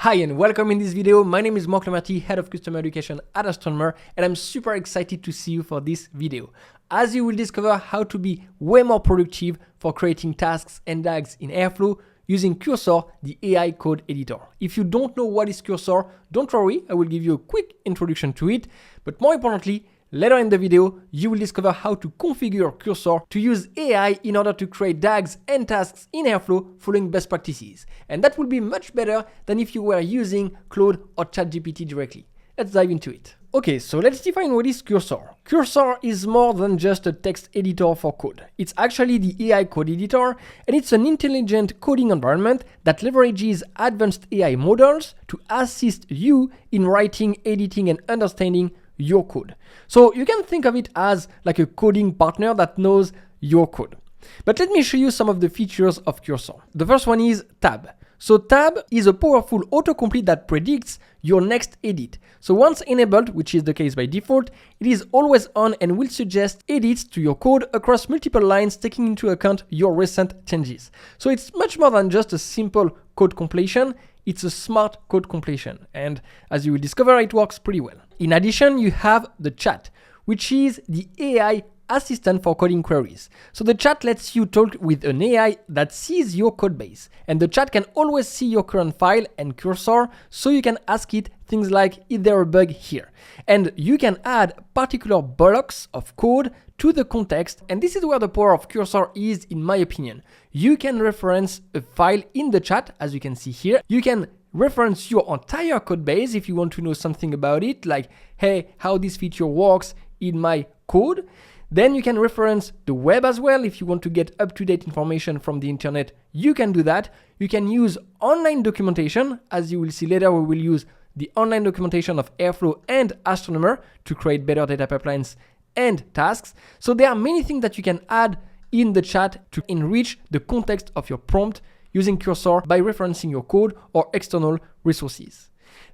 Hi and welcome in this video. My name is Mark Lamarty, Head of Customer Education at Astronomer, and I'm super excited to see you for this video, as you will discover how to be way more productive for creating tasks and DAGs in Airflow using Cursor, the AI code editor. If you don't know what is Cursor, don't worry, I will give you a quick introduction to it, but more importantly, later in the video, you will discover how to configure Cursor to use AI in order to create DAGs and tasks in Airflow following best practices. And that will be much better than if you were using Claude or ChatGPT directly. Let's dive into it. Okay, so let's define what is Cursor. Cursor is more than just a text editor for code. It's actually the AI code editor, and it's an intelligent coding environment that leverages advanced AI models to assist you in writing, editing, and understanding your code. So you can think of it as like a coding partner that knows your code. But let me show you some of the features of Cursor. The first one is Tab. So Tab is a powerful autocomplete that predicts your next edit. So once enabled, which is the case by default, it is always on and will suggest edits to your code across multiple lines, taking into account your recent changes. So it's much more than just a simple code completion. It's a smart code completion, and as you will discover, it works pretty well. In addition, you have the chat, which is the AI assistant for coding queries. So the chat lets you talk with an AI that sees your code base, and the chat can always see your current file and cursor, so you can ask it things like, is there a bug here? And you can add particular blocks of code to the context, and this is where the power of Cursor is, in my opinion. You can reference a file in the chat, as you can see here. You can reference your entire code base if you want to know something about it, like, hey, how this feature works in my code. Then you can reference the web as well. If you want to get up-to-date information from the internet, you can do that. You can use online documentation. As you will see later, we will use the online documentation of Airflow and Astronomer to create better data pipelines and tasks. So there are many things that you can add in the chat to enrich the context of your prompt using Cursor by referencing your code or external resources.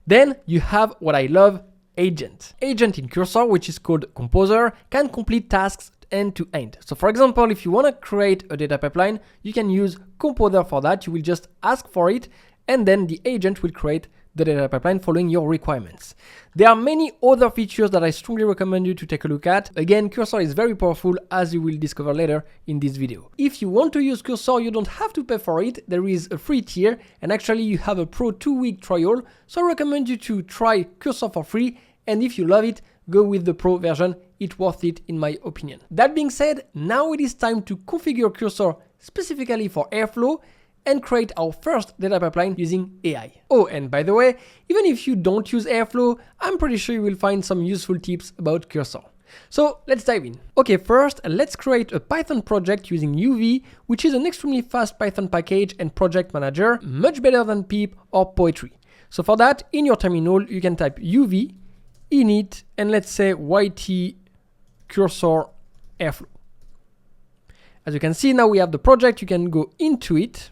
Then you have what I love, Agent. Agent in Cursor, which is called Composer, can complete tasks end to end. So for example, if you want to create a data pipeline, you can use Composer for that. You will just ask for it, and then the agent will create the data pipeline following your requirements. There are many other features that I strongly recommend you to take a look at. Again, Cursor is very powerful, as you will discover later in this video. If you want to use Cursor, you don't have to pay for it. There is a free tier, and actually you have a pro 2-week trial. So I recommend you to try Cursor for free, and if you love it, go with the pro version. It's worth it in my opinion. That being said, now it is time to configure Cursor specifically for Airflow and create our first data pipeline using AI. Oh, and by the way, even if you don't use Airflow, I'm pretty sure you will find some useful tips about Cursor. So let's dive in. Okay, first, let's create a Python project using UV, which is an extremely fast Python package and project manager, much better than pip or poetry. So for that, in your terminal, you can type UV, init, and let's say YT Cursor Airflow. As you can see, now we have the project. You can go into it.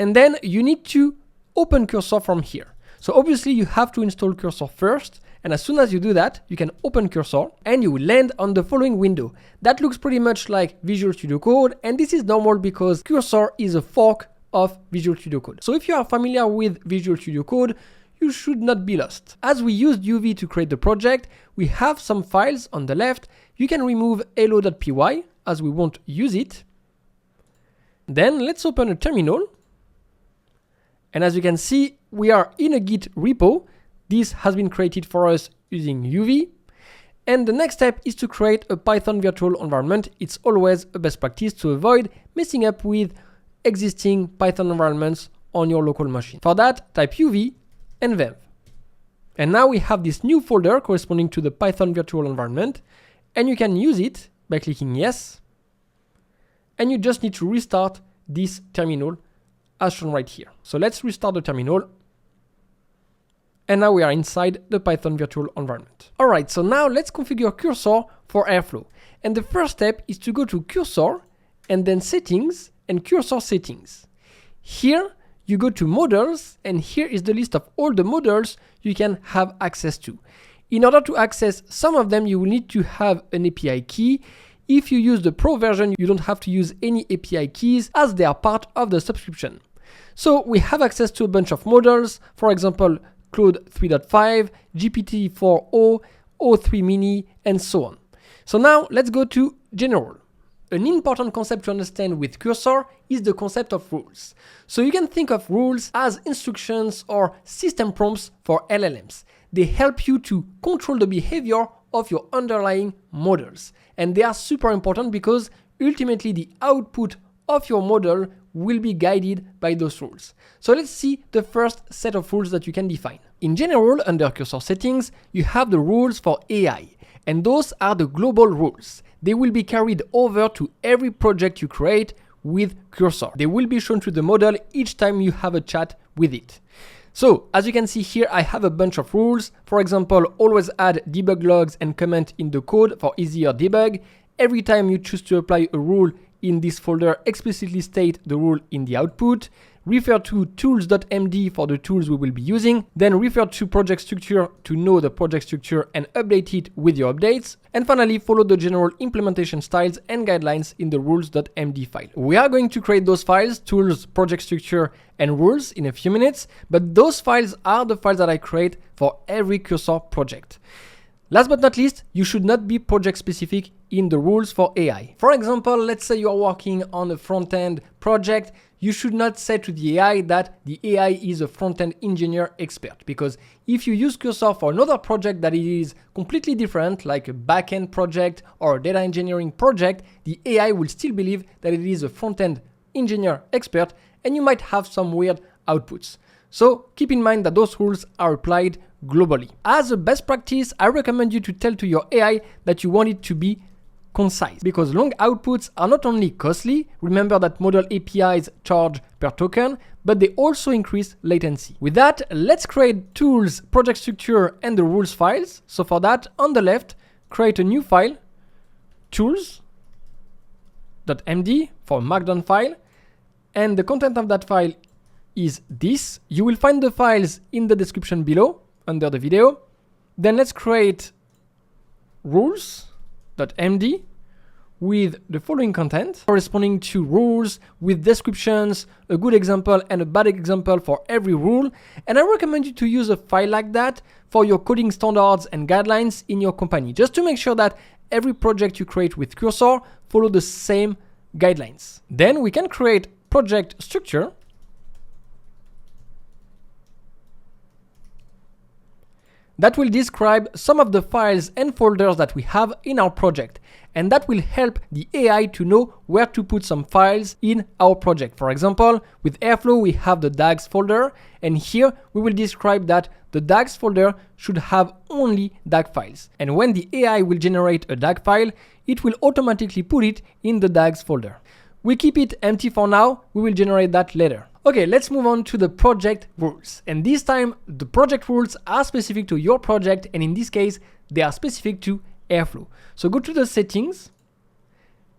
And then you need to open Cursor from here. So obviously you have to install Cursor first. And as soon as you do that, you can open Cursor and you will land on the following window. That looks pretty much like Visual Studio Code. And this is normal because Cursor is a fork of Visual Studio Code. So if you are familiar with Visual Studio Code, you should not be lost. As we used UV to create the project, we have some files on the left. You can remove hello.py as we won't use it. Then let's open a terminal. And as you can see, we are in a Git repo. This has been created for us using UV. And the next step is to create a Python virtual environment. It's always a best practice to avoid messing up with existing Python environments on your local machine. For that, type UV and venv. And now we have this new folder corresponding to the Python virtual environment. And you can use it by clicking yes. And you just need to restart this terminal as shown right here. So let's restart the terminal. And now we are inside the Python virtual environment. All right, so now let's configure Cursor for Airflow. And the first step is to go to Cursor and then Settings and Cursor Settings. Here you go to Models, and here is the list of all the models you can have access to. In order to access some of them, you will need to have an API key. If you use the Pro version, you don't have to use any API keys as they are part of the subscription. So we have access to a bunch of models, for example, Claude 3.5, GPT-4o, O3 Mini, and so on. So now let's go to general. An important concept to understand with Cursor is the concept of rules. So you can think of rules as instructions or system prompts for LLMs. They help you to control the behavior of your underlying models. And they are super important because ultimately the output of your model will be guided by those rules. So let's see the first set of rules that you can define. In general, under Cursor settings, you have the rules for AI. And those are the global rules. They will be carried over to every project you create with Cursor. They will be shown to the model each time you have a chat with it. So, as you can see here, I have a bunch of rules. For example, always add debug logs and comment in the code for easier debug. Every time you choose to apply a rule in this folder, explicitly state the rule in the output. Refer to tools.md for the tools we will be using. Then refer to project structure to know the project structure and update it with your updates. And finally, follow the general implementation styles and guidelines in the rules.md file. We are going to create those files, tools, project structure, and rules in a few minutes, but those files are the files that I create for every Cursor project. Last but not least, you should not be project specific in the rules for AI. For example, let's say you are working on a front-end project. You should not say to the AI that the AI is a front-end engineer expert, because if you use Cursor for another project that is completely different, like a back-end project or a data engineering project, the AI will still believe that it is a front-end engineer expert, and you might have some weird outputs. So keep in mind that those rules are applied globally. As a best practice, I recommend you to tell to your AI that you want it to be concise, because long outputs are not only costly, remember that model APIs charge per token, but they also increase latency. With that, let's create tools, project structure, and the rules files. So for that, on the left, create a new file, tools.md for markdown file, and the content of that file is this. You will find the files in the description below under the video. Then let's create rules.md with the following content corresponding to rules with descriptions, a good example and a bad example for every rule. And I recommend you to use a file like that for your coding standards and guidelines in your company, just to make sure that every project you create with Cursor follow the same guidelines. Then we can create project structure that will describe some of the files and folders that we have in our project. And that will help the AI to know where to put some files in our project. For example, with Airflow, we have the DAGs folder. And here we will describe that the DAGs folder should have only DAG files. And when the AI will generate a DAG file, it will automatically put it in the DAGs folder. We keep it empty for now. We will generate that later. Okay, let's move on to the project rules. And this time, the project rules are specific to your project, and in this case, they are specific to Airflow. So go to the settings,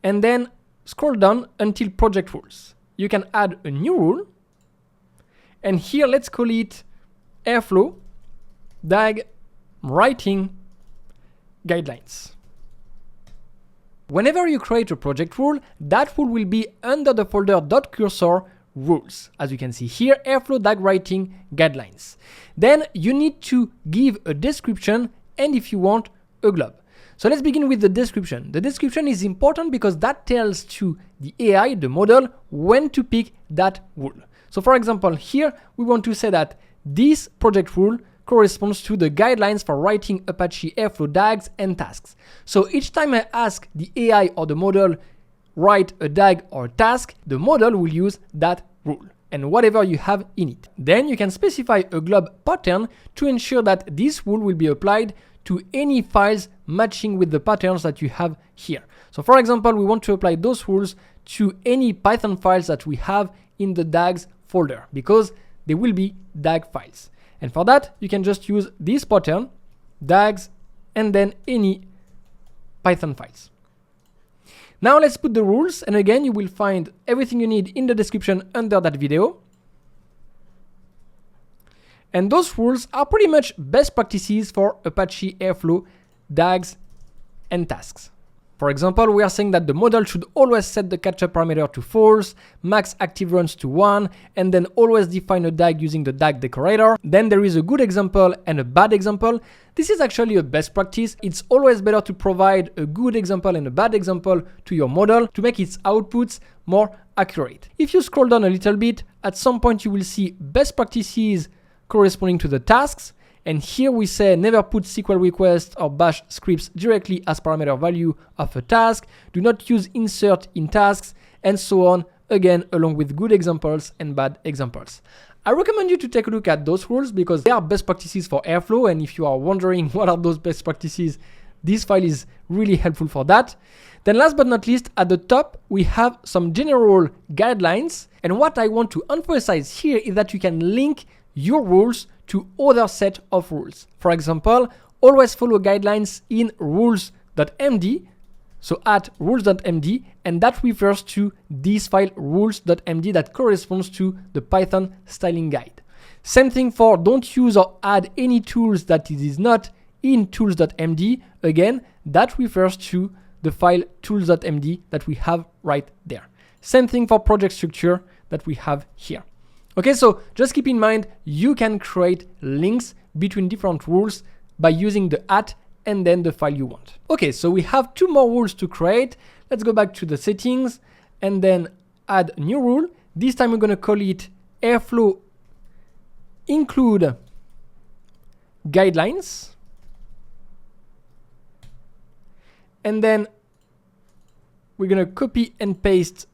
and then scroll down until project rules. You can add a new rule, and here let's call it Airflow DAG writing guidelines. Whenever you create a project rule, that rule will be under the folder .cursor rules. As you can see here, Airflow DAG writing guidelines. Then you need to give a description and, if you want, a glob. So let's begin with the description. The description is important because that tells to the AI, the model, when to pick that rule. So for example, here we want to say that this project rule corresponds to the guidelines for writing Apache Airflow DAGs and tasks. So each time I ask the AI or the model write a DAG or a task, the model will use that rule and whatever you have in it. Then you can specify a glob pattern to ensure that this rule will be applied to any files matching with the patterns that you have here. So for example, we want to apply those rules to any Python files that we have in the DAGs folder because they will be DAG files. And for that, you can just use this pattern, DAGs, and then any Python files. Now let's put the rules, and again, you will find everything you need in the description under that video. And those rules are pretty much best practices for Apache Airflow DAGs and tasks. For example, we are saying that the model should always set the catch-up parameter to false, max active runs to 1, and then always define a DAG using the DAG decorator. Then there is a good example and a bad example. This is actually a best practice. It's always better to provide a good example and a bad example to your model to make its outputs more accurate. If you scroll down a little bit, at some point you will see best practices corresponding to the tasks. And here we say never put SQL requests or bash scripts directly as parameter value of a task. Do not use insert in tasks, and so on, again, along with good examples and bad examples. I recommend you to take a look at those rules because they are best practices for Airflow. And if you are wondering what are those best practices, this file is really helpful for that. Then last but not least, at the top, we have some general guidelines. And what I want to emphasize here is that you can link your rules to other set of rules. For example, always follow guidelines in rules.md, so at rules.md, and that refers to this file rules.md that corresponds to the Python styling guide. Same thing for don't use or add any tools that it is not in tools.md. Again, that refers to the file tools.md that we have right there. Same thing for project structure that we have here. Okay, so just keep in mind, you can create links between different rules by using the at and then the file you want. Okay, so we have 2 more rules to create. Let's go back to the settings and then add a new rule. This time we're going to call it Airflow include guidelines. And then we're going to copy and paste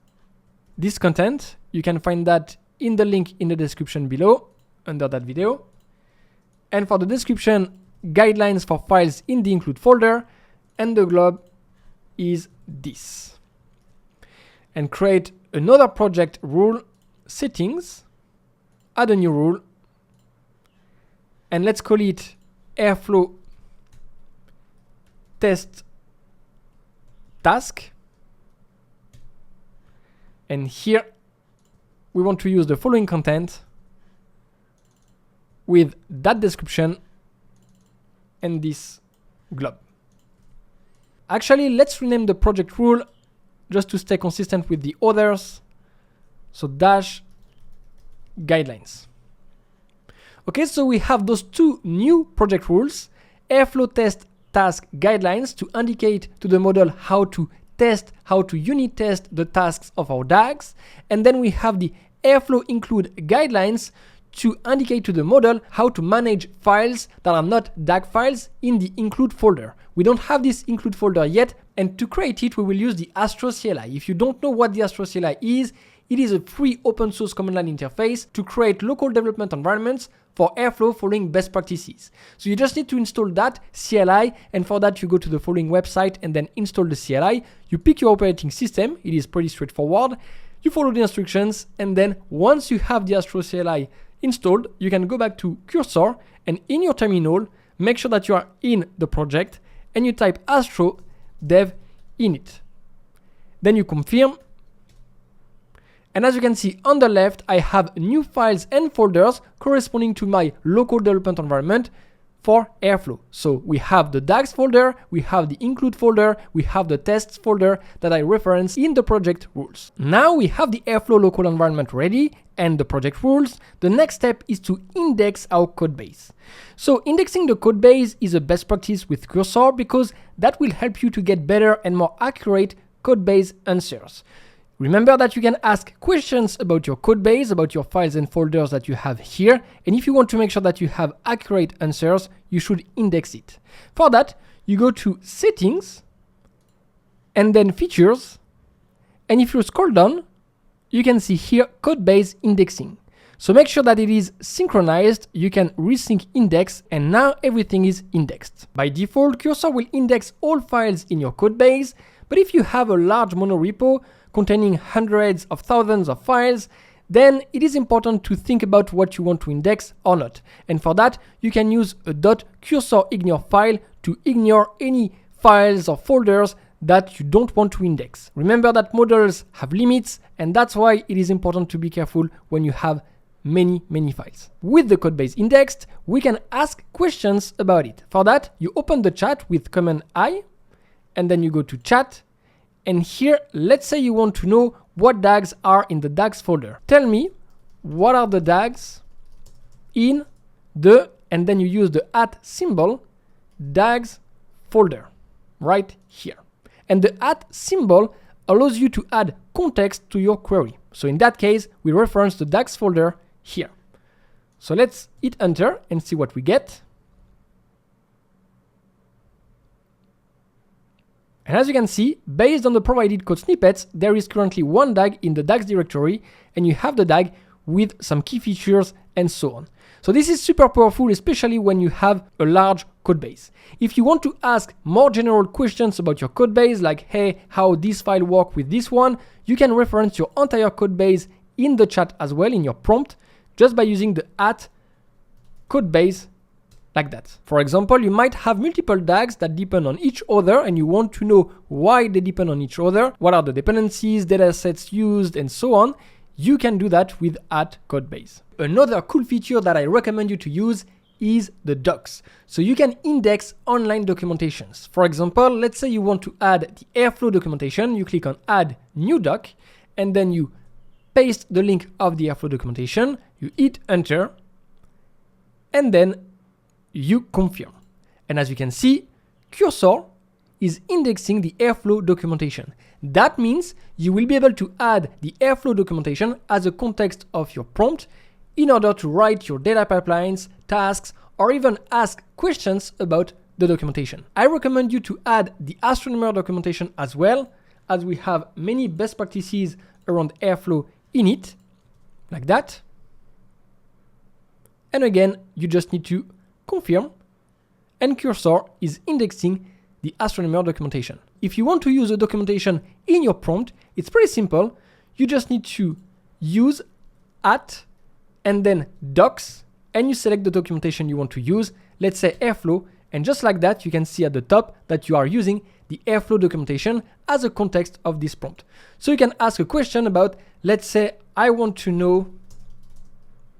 this content. You can find that in the link in the description below under that video. And for the description, guidelines for files in the include folder, and the globe is this. And create another project rule, settings, add a new rule, and let's call it Airflow test task. And here we want to use the following content with that description and this glob. Actually, let's rename the project rule just to stay consistent with the others. So dash guidelines. Okay, so we have those 2 new project rules, Airflow test task guidelines to indicate to the model how to test, how to unit test the tasks of our DAGs. And then we have the Airflow include guidelines to indicate to the model how to manage files that are not DAG files in the include folder. We don't have this include folder yet, and to create it, we will use the Astro CLI. If you don't know what the Astro CLI is, it is a free open source command line interface to create local development environments for Airflow following best practices. So you just need to install that CLI, and for that you go to the following website and then install the CLI. You pick your operating system, it is pretty straightforward. You follow the instructions, and then once you have the Astro CLI installed, you can go back to cursor, and in your terminal, make sure that you are in the project and you type Astro dev init. Then you confirm. And as you can see on the left, I have new files and folders corresponding to my local development environment for Airflow. So we have the DAGs folder, we have the include folder, we have the tests folder that I reference in the project rules. Now we have the Airflow local environment ready and the project rules. The next step is to index our codebase. So indexing the codebase is a best practice with Cursor because that will help you to get better and more accurate codebase answers. Remember that you can ask questions about your codebase, about your files and folders that you have here. And if you want to make sure that you have accurate answers, you should index it. For that, you go to Settings and then Features. And if you scroll down, you can see here Codebase Indexing. So make sure that it is synchronized. You can resync index, and now everything is indexed. By default, Cursor will index all files in your codebase. But if you have a large monorepo containing hundreds of thousands of files, then it is important to think about what you want to index or not. And for that, you can use a .cursor_ignore file to ignore any files or folders that you don't want to index. Remember that models have limits, and that's why it is important to be careful when you have many files. With the codebase indexed, we can ask questions about it. For that, you open the chat with Command I, and then you go to chat. And here, let's say you want to know what DAGs are in the DAGs folder. Tell me what are the DAGs in the, and then you use the @ symbol, DAGs folder right here. And the @ symbol allows you to add context to your query. So in that case, we reference the DAGs folder here. So let's hit enter and see what we get. And as you can see, based on the provided code snippets, there is currently one DAG in the DAGs directory, and you have the DAG with some key features and so on. So this is super powerful, especially when you have a large code base. If you want to ask more general questions about your code base, like, hey, how this file work with this one, you can reference your entire code base in the chat as well in your prompt, just by using the @codebase like that. For example, you might have multiple DAGs that depend on each other and you want to know why they depend on each other, what are the dependencies, data sets used, and so on. You can do that with @codebase. Another cool feature that I recommend you to use is the docs. So you can index online documentations. For example, let's say you want to add the Airflow documentation, you click on add new doc, and then you paste the link of the Airflow documentation, you hit enter, and then you confirm. And as you can see, Cursor is indexing the Airflow documentation. That means you will be able to add the Airflow documentation as a context of your prompt in order to write your data pipelines, tasks, or even ask questions about the documentation. I recommend you to add the Astronomer documentation as well, as we have many best practices around Airflow in it, like that. And again, you just need to confirm, and Cursor is indexing the Astronomer documentation. If you want to use the documentation in your prompt, it's pretty simple. You just need to use @ and then docs, and you select the documentation you want to use, let's say Airflow, and just like that, you can see at the top that you are using the Airflow documentation as a context of this prompt. So you can ask a question about, let's say, I want to know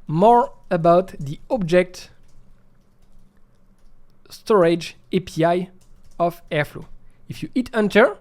more about the object storage API of Airflow. If you hit enter,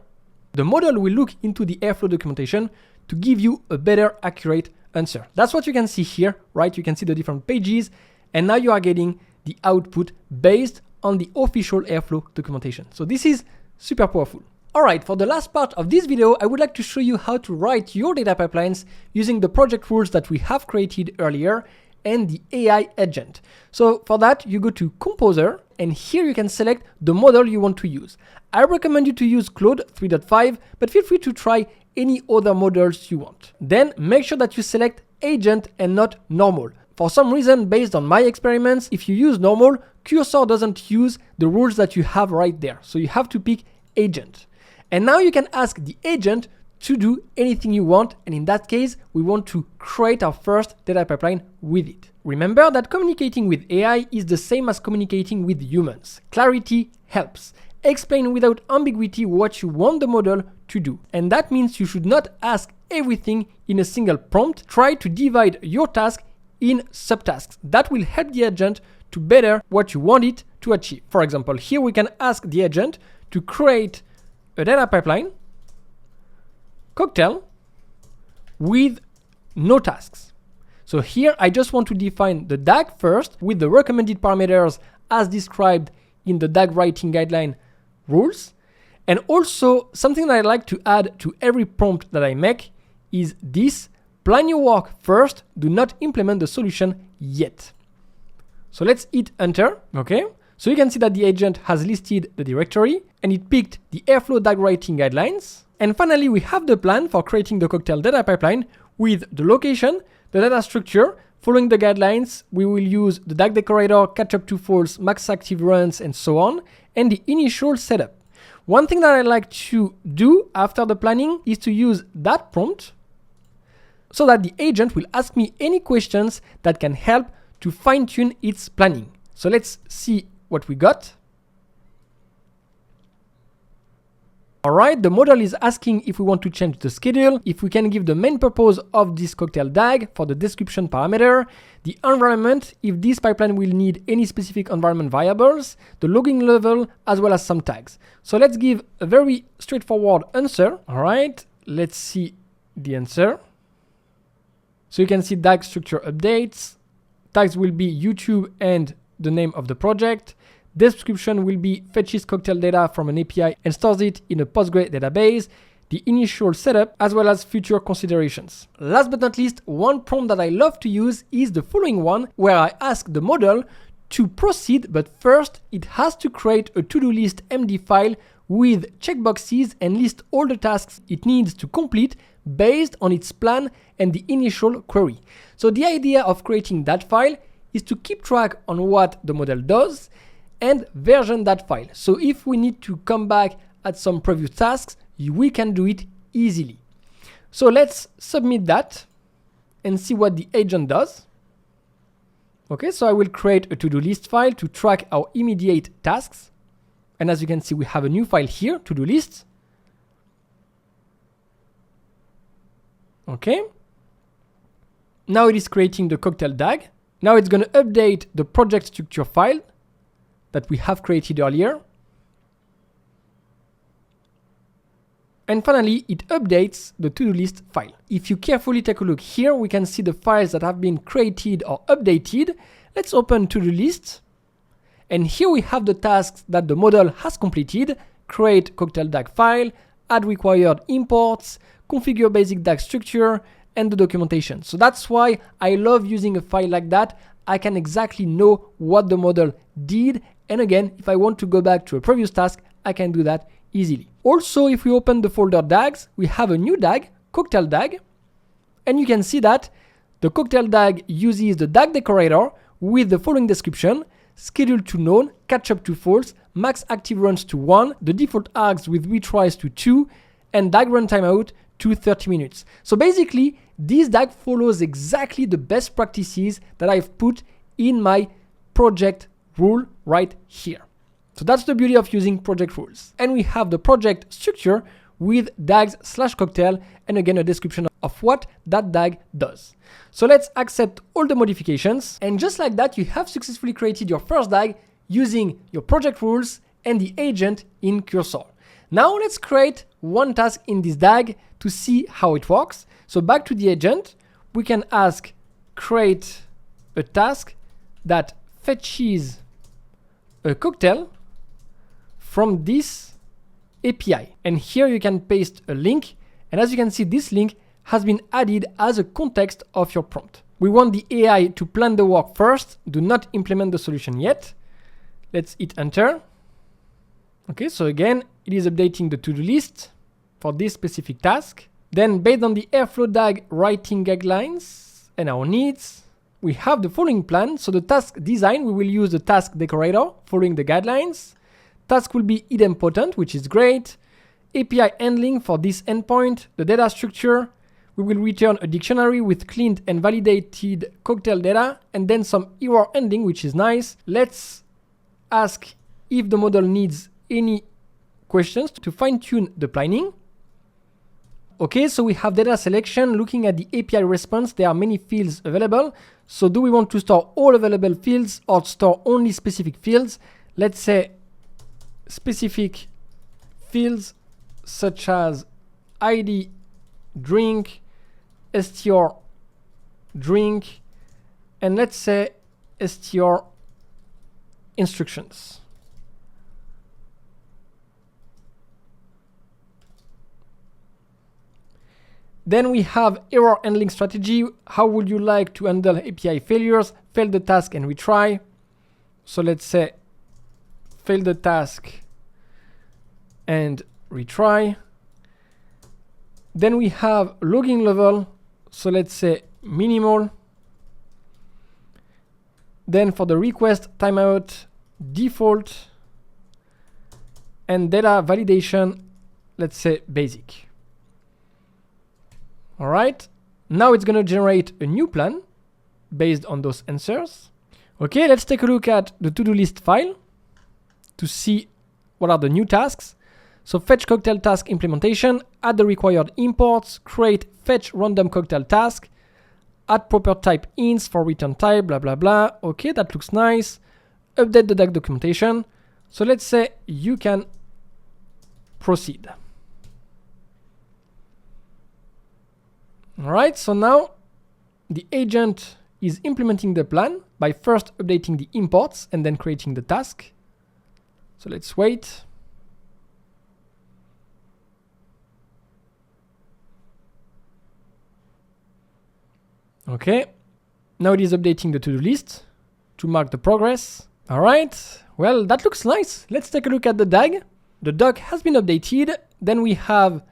the model will look into the Airflow documentation to give you a better accurate answer. That's what you can see here, right? You can see the different pages, and now you are getting the output based on the official Airflow documentation. So this is super powerful. All right, for the last part of this video, I would like to show you how to write your data pipelines using the project rules that we have created earlier and the AI agent. So for that, you go to Composer, and here you can select the model you want to use. I recommend you to use Claude 3.5, but feel free to try any other models you want. Then make sure that you select agent and not normal. For some reason, based on my experiments, if you use normal, Cursor doesn't use the rules that you have right there. So you have to pick agent. And now you can ask the agent to do anything you want. And in that case, we want to create our first data pipeline with it. Remember that communicating with AI is the same as communicating with humans. Clarity helps. Explain without ambiguity what you want the model to do. And that means you should not ask everything in a single prompt. Try to divide your task in subtasks. That will help the agent to better what you want it to achieve. For example, here we can ask the agent to create a data pipeline, cocktail, with no tasks. So here I just want to define the DAG first with the recommended parameters as described in the DAG writing guideline rules. And also something that I like to add to every prompt that I make is this: plan your work first, do not implement the solution yet. So let's hit enter, okay? So you can see that the agent has listed the directory and it picked the Airflow DAG writing guidelines. And finally, we have the plan for creating the cocktail data pipeline with the location, the data structure. Following the guidelines, we will use the DAG decorator, catch up to false, max active runs, and so on, and the initial setup. One thing that I like to do after the planning is to use that prompt so that the agent will ask me any questions that can help to fine-tune its planning. So let's see what we got. Alright, the model is asking if we want to change the schedule, if we can give the main purpose of this cocktail DAG for the description parameter, the environment, if this pipeline will need any specific environment variables, the logging level, as well as some tags. So let's give a very straightforward answer. Alright, let's see the answer. So you can see DAG structure updates. Tags will be YouTube and the name of the project. Description will be fetches cocktail data from an API and stores it in a Postgre database, the initial setup, as well as future considerations. Last but not least, one prompt that I love to use is the following one, where I ask the model to proceed, but first it has to create a to-do list MD file with checkboxes and list all the tasks it needs to complete based on its plan and the initial query. So the idea of creating that file is to keep track on what the model does and version that file. So if we need to come back at some previous tasks, we can do it easily. So let's submit that and see what the agent does. Okay, so I will create a to-do list file to track our immediate tasks. And as you can see, we have a new file here, to-do list. Okay. Now it is creating the cocktail DAG. Now it's going to update the project structure file that we have created earlier. And finally, it updates the to-do list file. If you carefully take a look here, we can see the files that have been created or updated. Let's open to-do list. And here we have the tasks that the model has completed: create cocktail DAG file, add required imports, configure basic DAG structure, and the documentation. So that's why I love using a file like that. I can exactly know what the model did. And again, if I want to go back to a previous task, I can do that easily. Also, if we open the folder DAGs, we have a new DAG, cocktail DAG. And you can see that the cocktail DAG uses the DAG decorator with the following description: schedule to none, catch up to false, max active runs to 1, the default args with retries to 2, and DAG run timeout to 30 minutes. So basically, this DAG follows exactly the best practices that I've put in my project rule right here. So that's the beauty of using project rules. And we have the project structure with DAGs/cocktail, and again a description of what that DAG does. So let's accept all the modifications, and just like that, you have successfully created your first DAG using your project rules and the agent in Cursor. Now let's create one task in this DAG to see how it works. So back to the agent, we can ask create a task that fetches a cocktail from this API. And here you can paste a link. And as you can see, this link has been added as a context of your prompt. We want the AI to plan the work first. Do not implement the solution yet. Let's hit enter. Okay, so again, it is updating the to-do list for this specific task. Then based on the Airflow DAG writing guidelines and our needs, we have the following plan. So the task design, we will use the task decorator following the guidelines. Task will be idempotent, which is great. API handling for this endpoint. The data structure, we will return a dictionary with cleaned and validated cocktail data, and then some error handling, which is nice. Let's ask if the model needs any questions to fine-tune the planning. Okay, so we have data selection. Looking at the API response, there are many fields available. So do we want to store all available fields or store only specific fields? Let's say specific fields such as ID, drink, str, drink, and let's say str instructions. Then we have error handling strategy. How would you like to handle API failures? Fail the task and retry. So let's say fail the task and retry. Then we have logging level. So let's say minimal. Then for the request timeout, default. And data validation, let's say basic. All right, now it's going to generate a new plan based on those answers. Okay, let's take a look at the to-do list file to see what are the new tasks. So fetch cocktail task implementation, add the required imports, create fetch random cocktail task, add proper type ints for return type, blah, blah, blah. Okay, that looks nice. Update the DAG documentation. So let's say you can proceed. All right, so now the agent is implementing the plan by first updating the imports and then creating the task. So let's wait. Okay, now it is updating the to-do list to mark the progress. All right, well, that looks nice. Let's take a look at the DAG. The doc has been updated. Then we have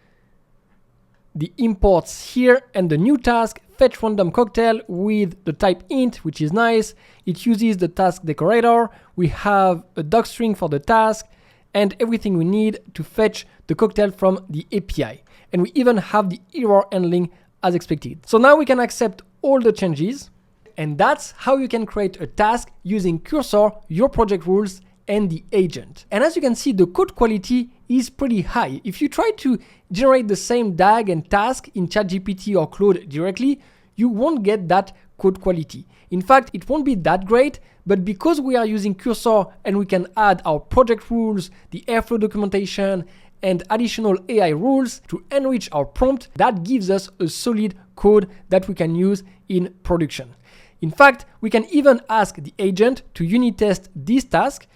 the imports here and the new task, fetch random cocktail with the type int, which is nice. It uses the task decorator. We have a doc string for the task and everything we need to fetch the cocktail from the API. And we even have the error handling as expected. So now we can accept all the changes. And that's how you can create a task using Cursor, your project rules, and the agent. And as you can see, the code quality is pretty high. If you try to generate the same DAG and task in ChatGPT or Claude directly, you won't get that code quality. In fact, it won't be that great, but because we are using Cursor and we can add our project rules, the Airflow documentation, and additional AI rules to enrich our prompt, that gives us a solid code that we can use in production. In fact, we can even ask the agent to unit test this task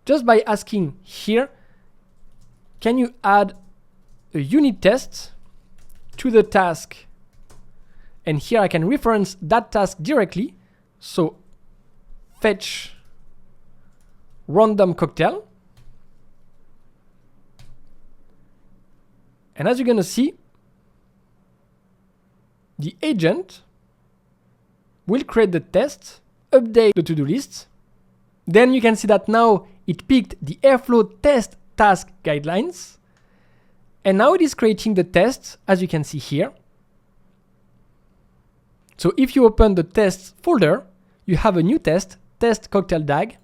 just by asking here, can you add a unit test to the task? And here I can reference that task directly. So fetch random cocktail. And as you're gonna see, the agent will create the test, update the to-do list. Then you can see that now it picked the Airflow test task guidelines. And now it is creating the tests, as you can see here. So if you open the tests folder, you have a new test cocktail DAG,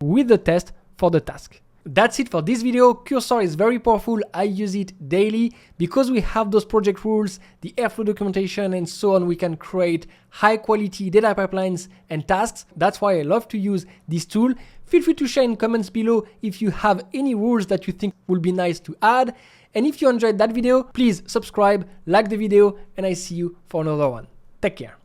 with the test for the task. That's it for this video. Cursor is very powerful. I use it daily because we have those project rules, the Airflow documentation and so on. We can create high quality data pipelines and tasks. That's why I love to use this tool. Feel free to share in comments below if you have any rules that you think would be nice to add. And if you enjoyed that video, please subscribe, like the video, and I see you for another one. Take care.